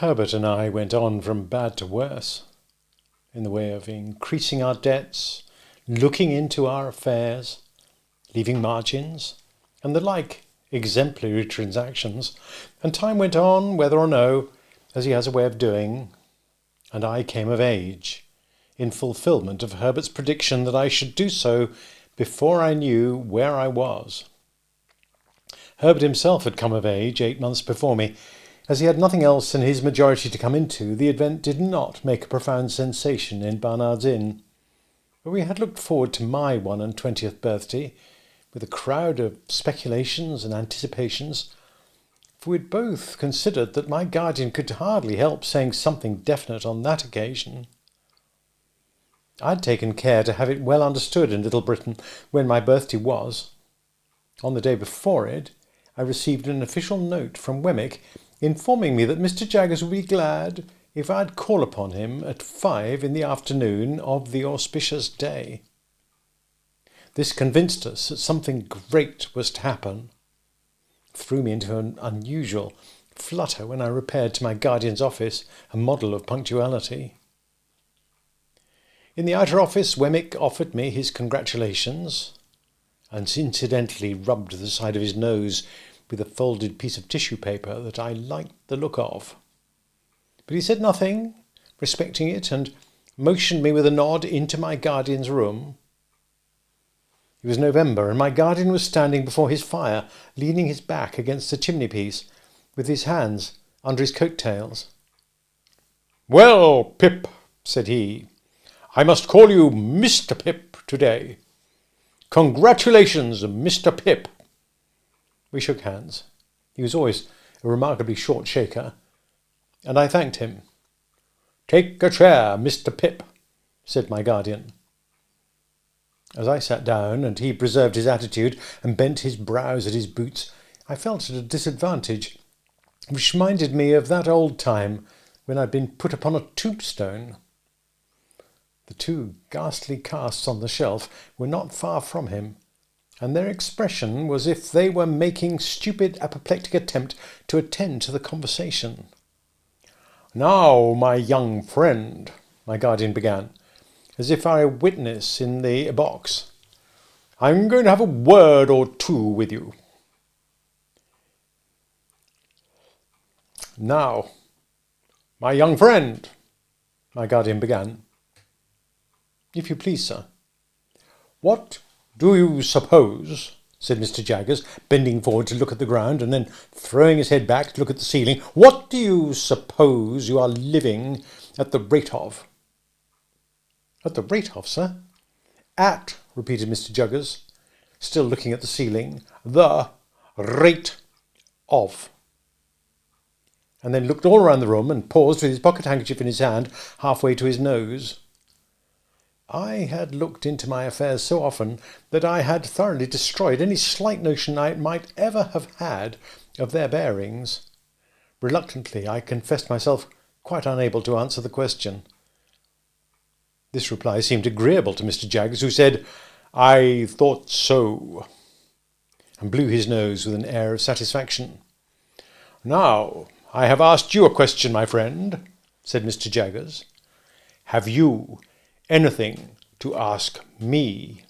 Herbert and I went on from bad to worse, in the way of increasing our debts, looking into our affairs, leaving margins, and the like exemplary transactions, and time went on, whether or no, as he has a way of doing, and I came of age, in fulfilment of Herbert's prediction that I should do so before I knew where I was. Herbert himself had come of age 8 months before me. As he had nothing else in his majority to come into, the event did not make a profound sensation in Barnard's Inn. But we had looked forward to my 21st birthday with a crowd of speculations and anticipations, for we had both considered that my guardian could hardly help saying something definite on that occasion. I had taken care to have it well understood in Little Britain when my birthday was. On the day before it, I received an official note from Wemmick informing me that Mr. Jaggers would be glad if I'd call upon him at 5 in the afternoon of the auspicious day. This convinced us that something great was to happen. Threw me into an unusual flutter when I repaired to my guardian's office, a model of punctuality. In the outer office, Wemmick offered me his congratulations, and incidentally rubbed the side of his nose with a folded piece of tissue paper that I liked the look of. But he said nothing respecting it, and motioned me with a nod into my guardian's room. It was November, and my guardian was standing before his fire, leaning his back against the chimney-piece, with his hands under his coat-tails. "Well, Pip," said he, "I must call you Mr. Pip today. Congratulations, Mr. Pip." We shook hands. He was always a remarkably short shaker, and I thanked him. "Take a chair, Mr. Pip," said my guardian. As I sat down, and he preserved his attitude and bent his brows at his boots, I felt at a disadvantage, which reminded me of that old time when I'd been put upon a tombstone. The two ghastly casts on the shelf were not far from him, and their expression was as if they were making stupid apoplectic attempt to attend to the conversation. "Now, my young friend," my guardian began, as if I were a witness in the box, "I'm going to have a word or two with you. Now, my young friend," my guardian began. "If you please, sir." "What do you suppose," said Mr. Jaggers, bending forward to look at the ground and then throwing his head back to look at the ceiling, "what do you suppose you are living at the rate of?" "At the rate of, sir?" "At," repeated Mr. Jaggers, still looking at the ceiling, "the rate of." And then looked all round the room and paused with his pocket handkerchief in his hand halfway to his nose. I had looked into my affairs so often that I had thoroughly destroyed any slight notion I might ever have had of their bearings. Reluctantly, I confessed myself quite unable to answer the question. This reply seemed agreeable to Mr. Jaggers, who said, "I thought so," and blew his nose with an air of satisfaction. "Now, I have asked you a question, my friend," said Mr. Jaggers. "Have you anything to ask me?"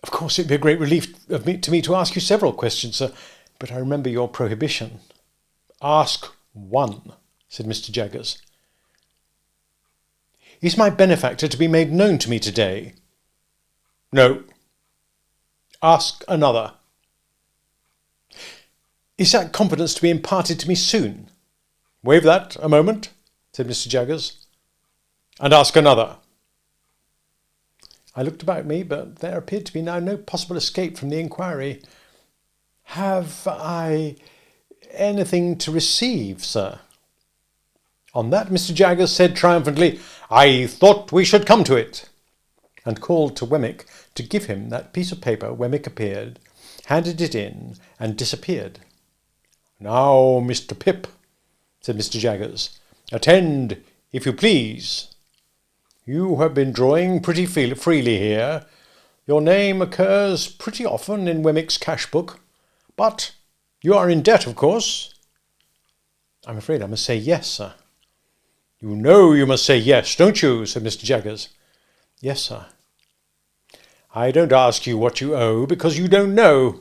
"Of course it would be a great relief to me to ask you several questions, sir, but I remember your prohibition." "Ask one," said Mr. Jaggers. "Is my benefactor to be made known to me today?" "No." "Ask another." "Is that confidence to be imparted to me soon?" "Waive that a moment," said Mr. Jaggers, "and ask another." I looked about me, but there appeared to be now no possible escape from the inquiry. "Have I anything to receive, sir?" On that Mr. Jaggers said triumphantly, "I thought we should come to it," and called to Wemmick to give him that piece of paper. Wemmick appeared, handed it in, and disappeared. "Now, Mr. Pip," said Mr. Jaggers, "attend, if you please. You have been drawing pretty freely here. Your name occurs pretty often in Wemmick's cash book. But you are in debt, of course?" I'm afraid I must say yes, sir. You know you must say yes, don't you? Said Mr. Jaggers. Yes, sir. I don't ask you what you owe because you don't know.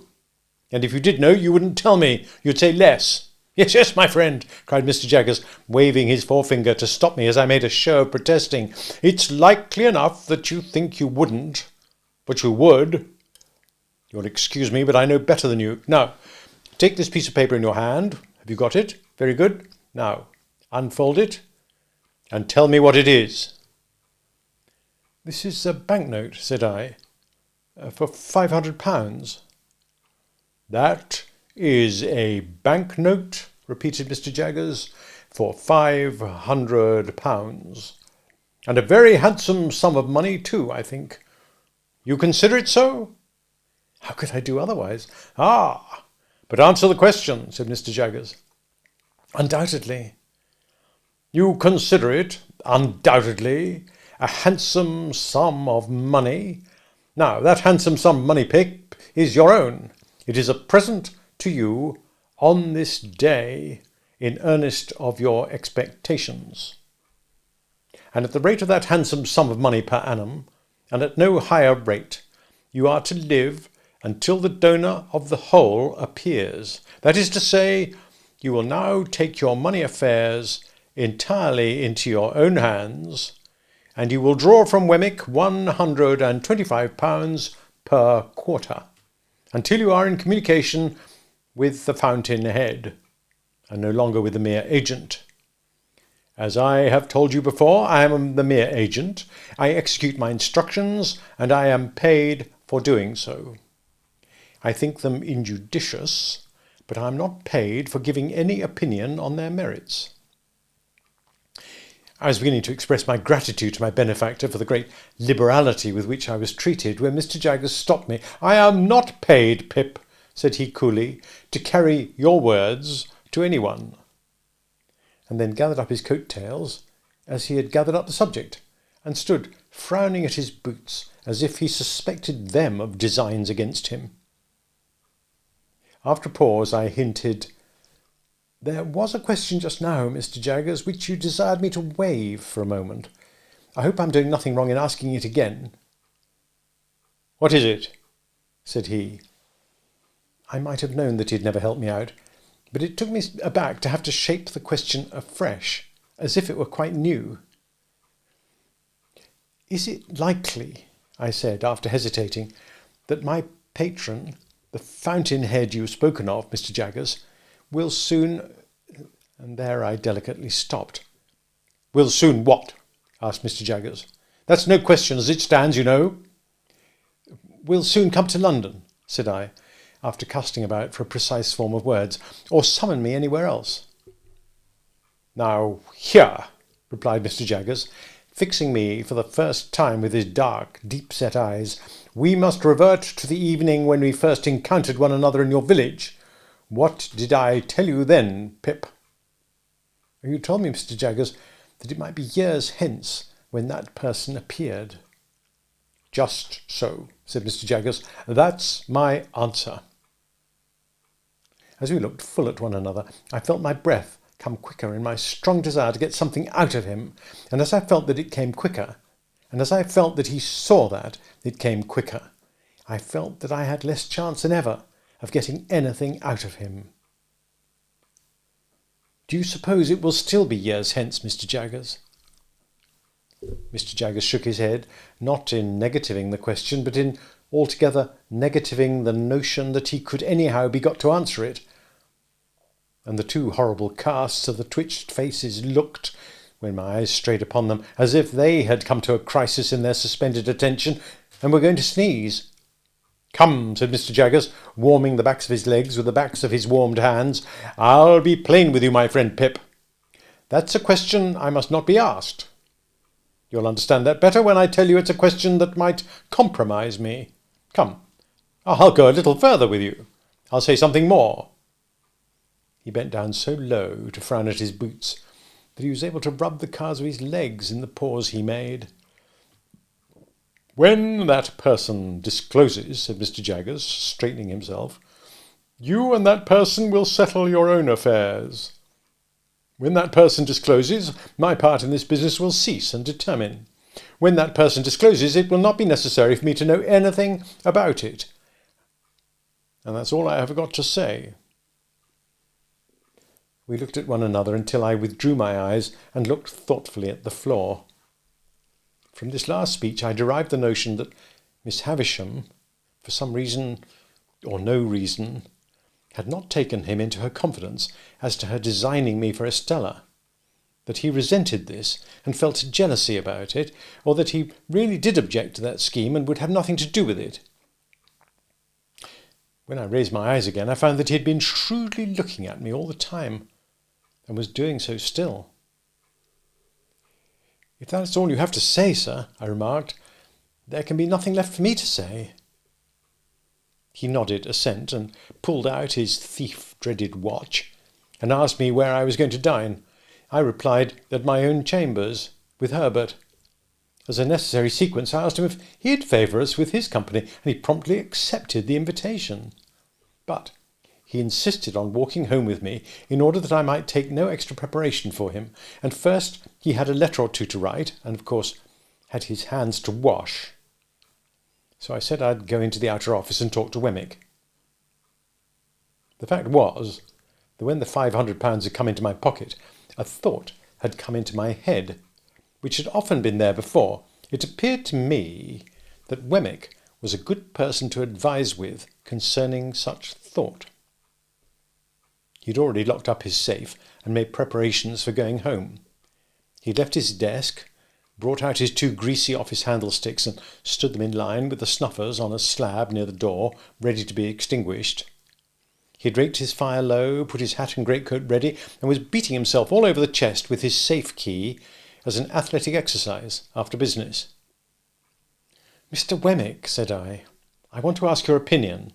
And if you did know, you wouldn't tell me. You'd say less. Yes, yes, my friend, cried Mr. Jaggers, waving his forefinger to stop me as I made a show of protesting. It's likely enough that you think you wouldn't, but you would. You'll excuse me, but I know better than you. Now, take this piece of paper in your hand. Have you got it? Very good. Now, unfold it and tell me what it is. This is a banknote, said I, for £500. That is a banknote, repeated Mr. Jaggers, for £500. And a very handsome sum of money, too, I think. You consider it so? How could I do otherwise? Ah, but answer the question, said Mr. Jaggers. Undoubtedly. You consider it, undoubtedly, a handsome sum of money. Now, that handsome sum of money, Pip, is your own. It is a present to you on this day in earnest of your expectations. And at the rate of that handsome sum of money per annum, and at no higher rate, you are to live until the donor of the whole appears. That is to say, you will now take your money affairs entirely into your own hands, and you will draw from Wemmick £125 per quarter, until you are in communication with the fountain head, and no longer with the mere agent. As I have told you before, I am the mere agent. I execute my instructions, and I am paid for doing so. I think them injudicious, but I am not paid for giving any opinion on their merits. I was beginning to express my gratitude to my benefactor for the great liberality with which I was treated when Mr. Jaggers stopped me. I am not paid, Pip, said he coolly, to carry your words to anyone, and then gathered up his coat-tails as he had gathered up the subject, and stood frowning at his boots as if he suspected them of designs against him. After a pause, I hinted, There was a question just now, Mr. Jaggers, which you desired me to waive for a moment. I hope I'm doing nothing wrong in asking it again. What is it? Said he. I might have known that he'd never help me out, but it took me aback to have to shape the question afresh, as if it were quite new. Is it likely, I said, after hesitating, that my patron, the fountain-head you've spoken of, Mr. Jaggers, will soon... And there I delicately stopped. Will soon what? Asked Mr. Jaggers. That's no question as it stands, you know. Will soon come to London, said I, after casting about for a precise form of words, or summon me anywhere else. Now, here, replied Mr. Jaggers, fixing me for the first time with his dark, deep-set eyes, we must revert to the evening when we first encountered one another in your village. What did I tell you then, Pip? You told me, Mr. Jaggers, that it might be years hence when that person appeared. Just so, said Mr. Jaggers. That's my answer. As we looked full at one another, I felt my breath come quicker in my strong desire to get something out of him, and as I felt that it came quicker, and as I felt that he saw that it came quicker, I felt that I had less chance than ever of getting anything out of him. Do you suppose it will still be years hence, Mr. Jaggers? Mr. Jaggers shook his head, not in negativing the question, but in altogether negativing the notion that he could anyhow be got to answer it. And the two horrible casts of the twitched faces looked, when my eyes strayed upon them, as if they had come to a crisis in their suspended attention and were going to sneeze. Come, said Mr. Jaggers, warming the backs of his legs with the backs of his warmed hands. I'll be plain with you, my friend Pip. That's a question I must not be asked. You'll understand that better when I tell you it's a question that might compromise me. Come, I'll go a little further with you. I'll say something more. He bent down so low to frown at his boots that he was able to rub the calves of his legs in the pause he made. When that person discloses, said Mr. Jaggers, straightening himself, you and that person will settle your own affairs. When that person discloses, my part in this business will cease and determine. When that person discloses, it will not be necessary for me to know anything about it. And that's all I have got to say. We looked at one another until I withdrew my eyes and looked thoughtfully at the floor. From this last speech I derived the notion that Miss Havisham, for some reason or no reason, had not taken him into her confidence as to her designing me for Estella, that he resented this and felt jealousy about it, or that he really did object to that scheme and would have nothing to do with it. When I raised my eyes again, I found that he had been shrewdly looking at me all the time, and was doing so still. "If that's all you have to say, sir," I remarked, "there can be nothing left for me to say." He nodded assent and pulled out his thief-dreaded watch and asked me where I was going to dine. I replied at my own chambers, with Herbert. As a necessary sequence, I asked him if he'd favour us with his company, and he promptly accepted the invitation. But he insisted on walking home with me in order that I might take no extra preparation for him, and first he had a letter or two to write, and of course had his hands to wash. So I said I'd go into the outer office and talk to Wemmick. The fact was that when the £500 had come into my pocket, a thought had come into my head, which had often been there before. It appeared to me that Wemmick was a good person to advise with concerning such thought. He'd already locked up his safe and made preparations for going home. He'd left his desk, brought out his 2 greasy office candlesticks and stood them in line with the snuffers on a slab near the door, ready to be extinguished. He had raked his fire low, put his hat and greatcoat ready, and was beating himself all over the chest with his safe key as an athletic exercise after business. "Mr. Wemmick," said I want to ask your opinion.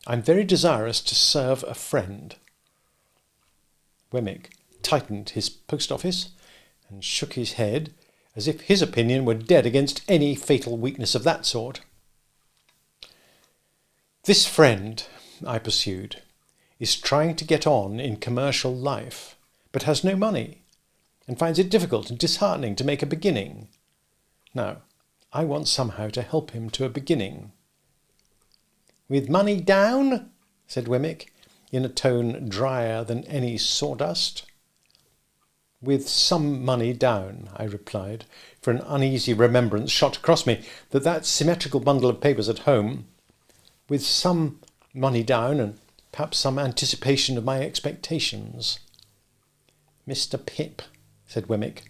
I'm very desirous to serve a friend." Wemmick tightened his post office and shook his head, as if his opinion were dead against any fatal weakness of that sort. "This friend," I pursued, "is trying to get on in commercial life, but has no money, and finds it difficult and disheartening to make a beginning. Now, I want somehow to help him to a beginning." "With money down?" said Wemmick, in a tone drier than any sawdust. "With some money down," I replied, for an uneasy remembrance shot across me that symmetrical bundle of papers at home. "With some money down, and perhaps some anticipation of my expectations." "Mr. Pip," said Wemmick,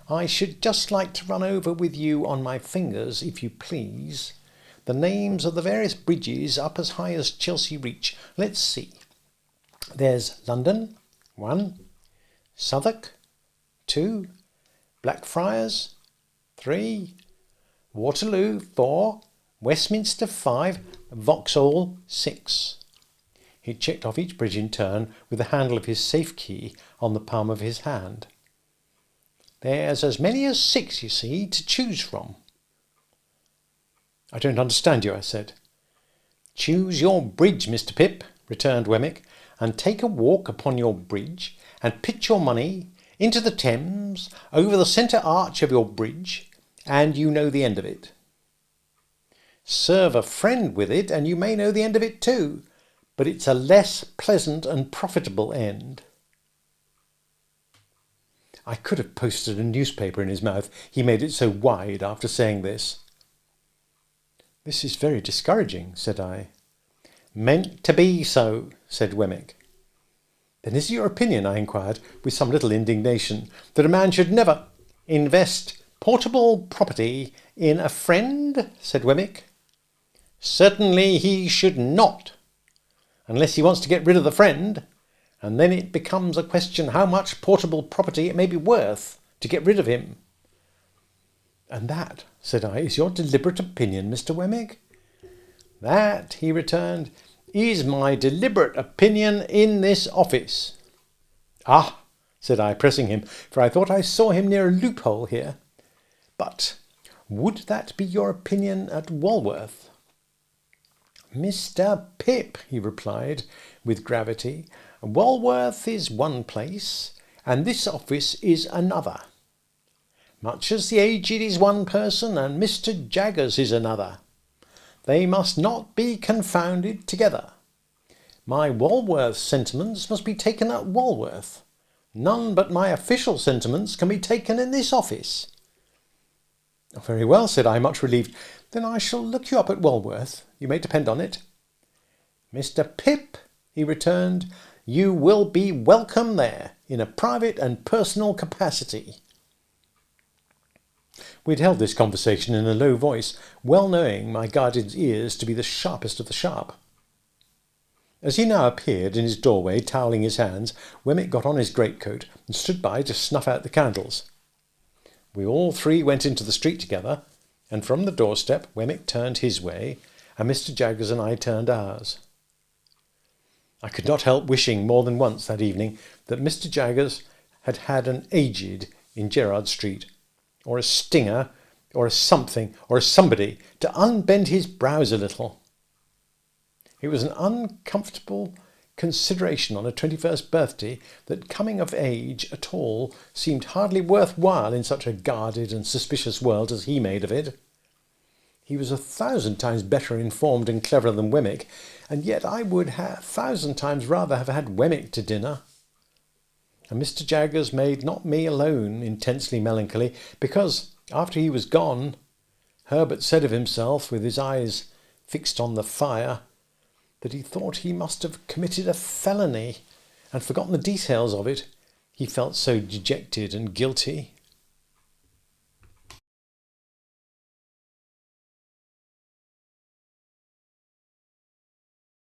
"I should just like to run over with you on my fingers, if you please, the names of the various bridges up as high as Chelsea Reach. Let's see. There's London, 1, Southwark, 2, Blackfriars, 3, Waterloo, 4, Westminster, 5, Vauxhall, 6. He checked off each bridge in turn with the handle of his safe key on the palm of his hand. "There's as many as 6, you see, to choose from." "I don't understand you," I said. "Choose your bridge, Mr. Pip," returned Wemmick, "and take a walk upon your bridge, and pitch your money into the Thames, over the centre arch of your bridge, and you know the end of it. Serve a friend with it, and you may know the end of it too, but it's a less pleasant and profitable end." I could have posted a newspaper in his mouth, he made it so wide after saying this. "This is very discouraging," said I. "Meant to be so," said Wemmick. "Then is it your opinion," I inquired, with some little indignation, "that a man should never—" "Invest portable property in a friend?" said Wemmick. "Certainly he should not, unless he wants to get rid of the friend, and then it becomes a question how much portable property it may be worth to get rid of him." "And that," said I, "is your deliberate opinion, Mr. Wemmick?" "That," he returned, "is my deliberate opinion in this office." "Ah," said I, pressing him, for I thought I saw him near a loophole here. "But would that be your opinion at Walworth?" "Mr. Pip," he replied with gravity, "Walworth is one place, and this office is another. Much as the aged is one person and Mr. Jaggers is another, they must not be confounded together. My Walworth sentiments must be taken at Walworth. None but my official sentiments can be taken in this office. Very well, said I, much relieved. Then I shall look you up at Walworth, you may depend on it. Mr. Pip, he returned, you will be welcome there, in a private and personal capacity. We had held this conversation in a low voice, well knowing my guardian's ears to be the sharpest of the sharp. As he now appeared in his doorway, toweling his hands, Wemmick got on his greatcoat and stood by to snuff out the candles. We all three went into the street together, and from the doorstep Wemmick turned his way, and Mr. Jaggers and I turned ours. I could not help wishing more than once that evening that Mr. Jaggers had had an aged in Gerrard Street, or a stinger, or a something, or a somebody, to unbend his brows a little. It was an uncomfortable consideration on a 21st birthday that coming of age at all seemed hardly worth while in such a guarded and suspicious world as he made of it. He was 1,000 times better informed and cleverer than Wemmick, and yet I would 1,000 times rather have had Wemmick to dinner. And Mr. Jaggers made not me alone intensely melancholy, because, after he was gone, Herbert said of himself, with his eyes fixed on the fire, that he thought he must have committed a felony, and forgotten the details of it, he felt so dejected and guilty.